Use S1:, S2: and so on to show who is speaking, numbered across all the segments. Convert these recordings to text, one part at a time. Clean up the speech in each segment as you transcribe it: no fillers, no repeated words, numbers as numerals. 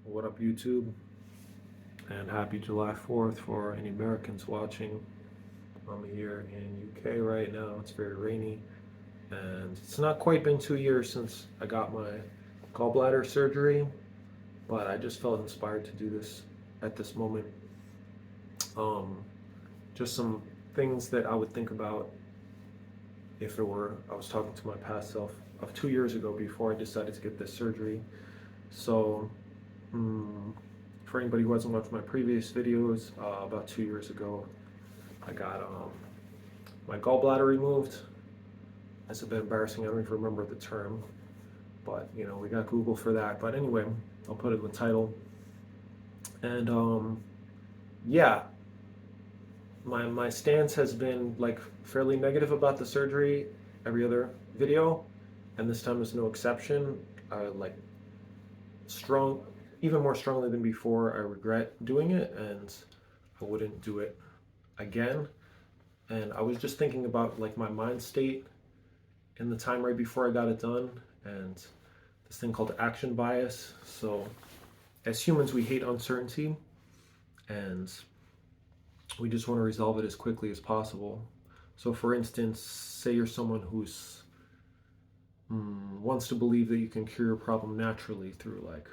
S1: What up, YouTube? And happy July 4th for any Americans watching. I'm here in UK right now. It's very rainy, and it's not quite been 2 years since I got my gallbladder surgery, but I just felt inspired to do this at this moment. Um, just some things that I would think about if it were I was talking to my past self of 2 years ago before I decided to get this surgery. So, mm, for anybody who hasn't watched my previous videos, about 2 years ago, I got my gallbladder removed. It's a bit embarrassing. I don't even remember the term, but we got Google for that. But anyway, I'll put it in the title. And yeah, my stance has been like fairly negative about the surgery every other video, and this time is no exception. I like strong, even more strongly than before. I regret doing it, and I wouldn't do it again. And I was just thinking about like my mind state in the time right before I got it done, and this thing called action bias. So as humans, we hate uncertainty, and we just want to resolve it as quickly as possible. So for instance, say you're someone who's wants to believe that you can cure a problem naturally through like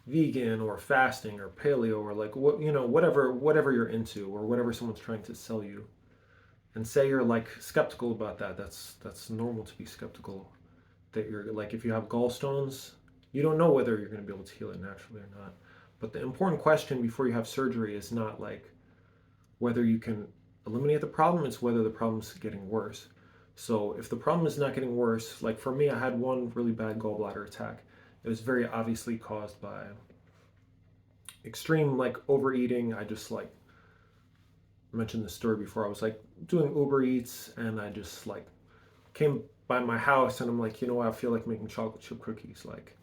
S1: vegan or fasting or paleo or like whatever you're into or whatever someone's trying to sell you. And say you're like skeptical about that. That's normal to be skeptical. That you're like, if you have gallstones, you don't know whether you're going to be able to heal it naturally or not. But the important question before you have surgery is not like whether you can eliminate the problem, it's whether the problem's getting worse. So if the problem is not getting worse, like for me, I had one really bad gallbladder attack. It was very obviously caused by extreme like overeating. I just like mentioned this story before. I was like doing Uber Eats, and I just like came by my house, and I'm like, I feel like making chocolate chip cookies. Like,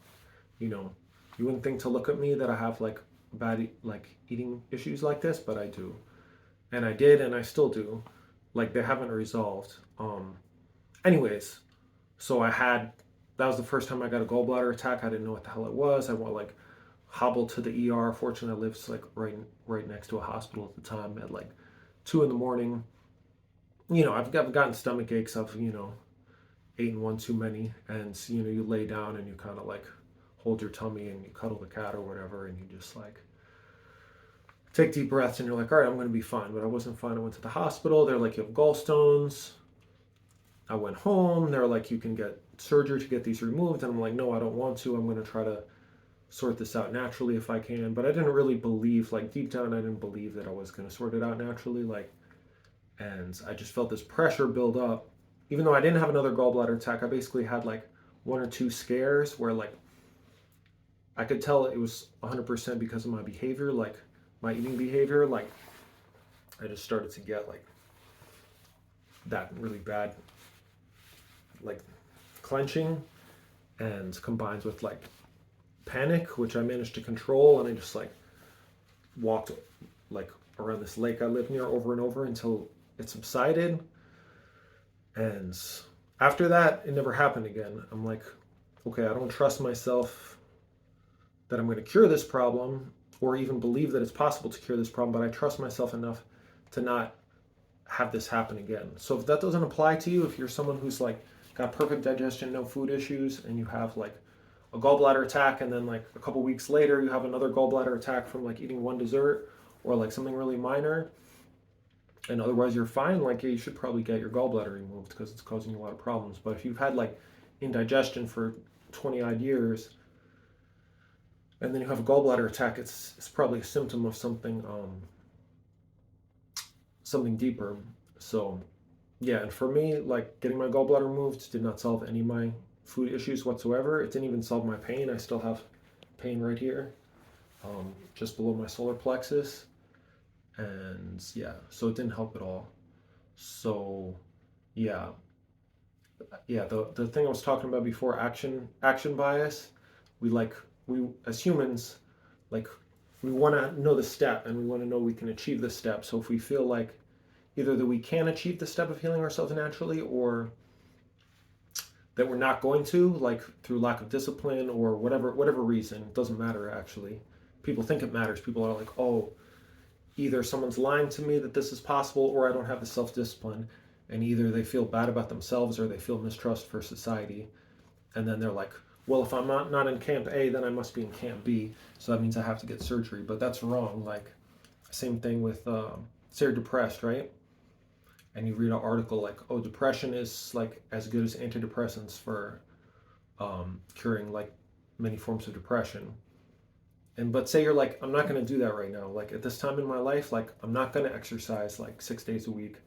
S1: you wouldn't think to look at me that I have like bad like eating issues like this, but I do, and I did, and I still do. Like they haven't resolved. Anyways, so that was the first time I got a gallbladder attack. I didn't know what the hell it was. I went like hobbled to the ER. Fortunately, I lived like right next to a hospital at the time. At like 2 in the morning, I've gotten stomach aches. I've eaten one too many, and you lay down and you kind of like hold your tummy and you cuddle the cat or whatever, and you just like take deep breaths, and you're like, all right, I'm going to be fine. But I wasn't fine. I went to the hospital. They're like, you have gallstones. I went home. They're like, you can get surgery to get these removed, and I'm like, no, I don't want to. I'm going to try to sort this out naturally if I can. But I didn't really believe, like deep down, I didn't believe that I was going to sort it out naturally. Like, and I just felt this pressure build up. Even though I didn't have another gallbladder attack, I basically had like one or two scares where like I could tell it was 100% because of my behavior, like my eating behavior. Like I just started to get like that really bad like clenching, and combines with like panic, which I managed to control, and I just like walked like around this lake I live near over and over until it subsided. And after that, it never happened again. I'm like, okay, I don't trust myself that I'm going to cure this problem or even believe that it's possible to cure this problem, but I trust myself enough to not have this happen again. So if that doesn't apply to you, if you're someone who's like got perfect digestion, no food issues, and you have like a gallbladder attack, and then like a couple weeks later you have another gallbladder attack from like eating one dessert or like something really minor, and otherwise you're fine, like, yeah, you should probably get your gallbladder removed because it's causing you a lot of problems. But if you've had like indigestion for 20 odd years and then you have a gallbladder attack, it's probably a symptom of something deeper. So yeah, and for me, like getting my gallbladder removed did not solve any of my food issues whatsoever. It didn't even solve my pain. I still have pain right here, just below my solar plexus. And yeah, so it didn't help at all. So yeah, the thing I was talking about before, action bias, we as humans, like we want to know the step, and we want to know we can achieve the step. So if we feel like either that we can achieve the step of healing ourselves naturally, or that we're not going to, like through lack of discipline or whatever reason. It doesn't matter actually. People think it matters. People are like, oh, either someone's lying to me that this is possible, or I don't have the self-discipline, and either they feel bad about themselves or they feel mistrust for society, and then they're like, well, if I'm not in camp A, then I must be in camp B, so that means I have to get surgery. But that's wrong. Like, same thing with say you're depressed, right? And you read an article like, oh, depression is like as good as antidepressants for curing like many forms of depression. And but say you're like, I'm not going to do that right now. Like at this time in my life, like I'm not going to exercise like 6 days a week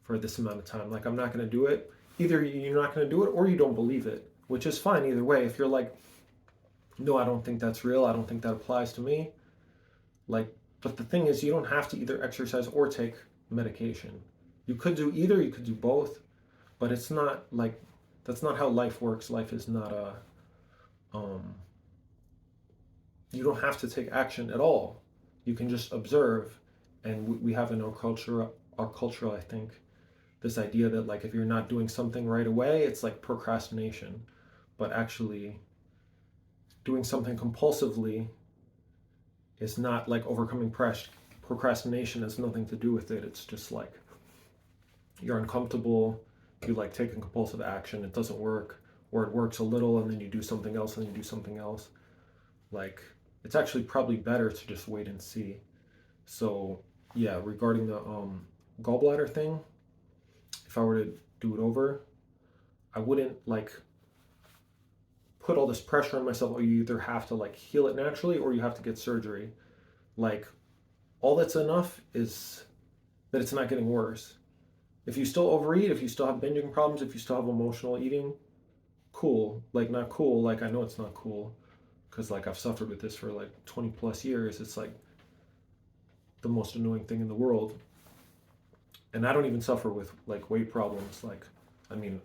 S1: for this amount of time. Like I'm not going to do it. Either you're not going to do it or you don't believe it, which is fine either way. If you're like, no, I don't think that's real. I don't think that applies to me. Like, but the thing is, you don't have to either exercise or take medication. You could do either. You could do both, but it's not like that's not how life works. Life is not a you don't have to take action at all. You can just observe. And we have in our culture, I think, this idea that like if you're not doing something right away, it's like procrastination. But actually, doing something compulsively is not like overcoming procrastination. Has nothing to do with it. It's just like you're uncomfortable. You like taking compulsive action. It doesn't work, or it works a little, and then you do something else, and you do something else. Like it's actually probably better to just wait and see. So yeah, regarding the gallbladder thing, if I were to do it over, I wouldn't like put all this pressure on myself. Or you either have to like heal it naturally or you have to get surgery. Like all that's enough is that it's not getting worse. If you still overeat, if you still have binging problems, if you still have emotional eating, cool. Like not cool. Like I know it's not cool because like I've suffered with this for like 20 plus years. It's like the most annoying thing in the world. And I don't even suffer with like weight problems. Like, I mean,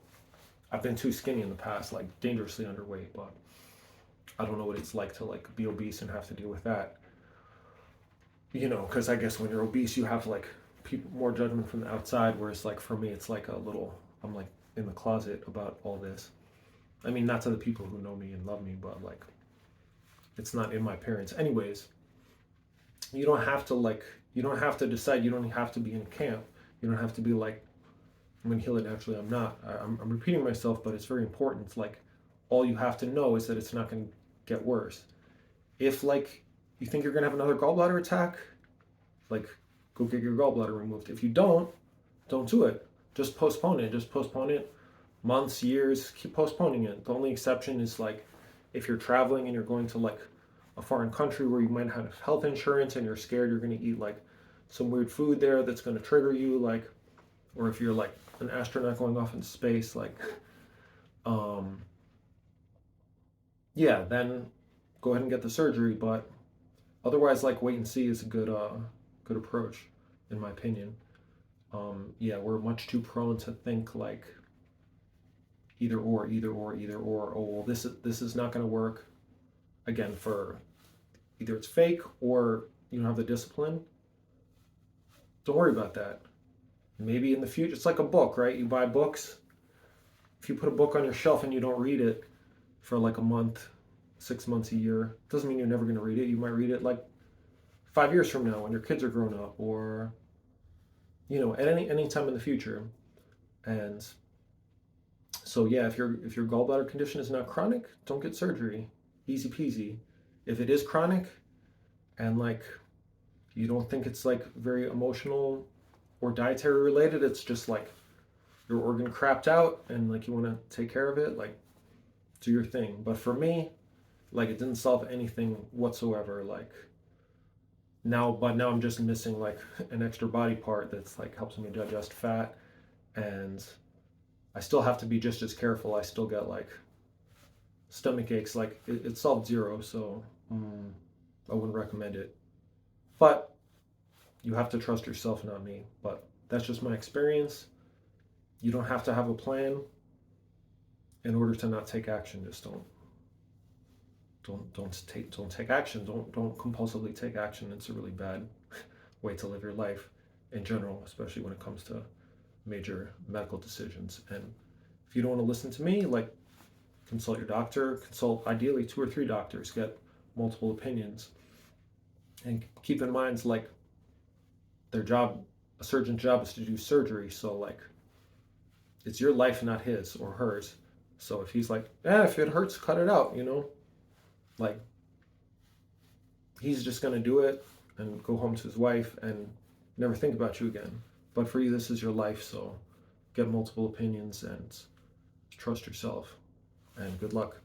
S1: I've been too skinny in the past, like dangerously underweight, but I don't know what it's like to like be obese and have to deal with that. Because I guess when you're obese, you have like people more judgment from the outside, whereas like for me, it's like a little, I'm like in the closet about all this. I mean, not to the people who know me and love me, but like it's not in my appearance. Anyways, you don't have to like, you don't have to decide, you don't have to be in camp. You don't have to be like, I'm going to heal it naturally. I'm not. I'm repeating myself, but it's very important. It's like all you have to know is that it's not going to get worse. If like you think you're going to have another gallbladder attack, like go get your gallbladder removed. If you don't do it. Just postpone it. Just postpone it. Months, years, keep postponing it. The only exception is like if you're traveling and you're going to like a foreign country where you might have health insurance and you're scared you're going to eat like some weird food there that's going to trigger you, like, or if you're like an astronaut going off in space, like, yeah, then go ahead and get the surgery. But otherwise, like, wait and see is a good approach, in my opinion. Yeah, we're much too prone to think like either or, either or, either or. Oh, well, this is not going to work. Again, for either it's fake or you don't have the discipline. Don't worry about that. Maybe in the future, it's like a book, right? You buy books. If you put a book on your shelf and you don't read it for like a month, 6 months, a year, doesn't mean you're never going to read it. You might read it like 5 years from now when your kids are grown up, or at any time in the future. And so yeah, if your gallbladder condition is not chronic, don't get surgery. Easy peasy. If it is chronic and like you don't think it's like very emotional or dietary related, it's just like your organ crapped out and like you want to take care of it, like do your thing. But for me, like it didn't solve anything whatsoever. Like now I'm just missing like an extra body part that's like helps me digest fat, and I still have to be just as careful. I still get like stomach aches. Like it solved zero, so I wouldn't recommend it. But you have to trust yourself, not me. But that's just my experience. You don't have to have a plan in order to not take action. Just don't take action. Don't compulsively take action. It's a really bad way to live your life in general, especially when it comes to major medical decisions. And if you don't want to listen to me, like consult your doctor, consult ideally 2 or 3 doctors, get multiple opinions. And keep in mind, like, their job, a surgeon's job is to do surgery, so like it's your life, not his or hers. So if he's like, if it hurts, cut it out, like, he's just gonna do it and go home to his wife and never think about you again. But for you, this is your life, so get multiple opinions and trust yourself. And good luck.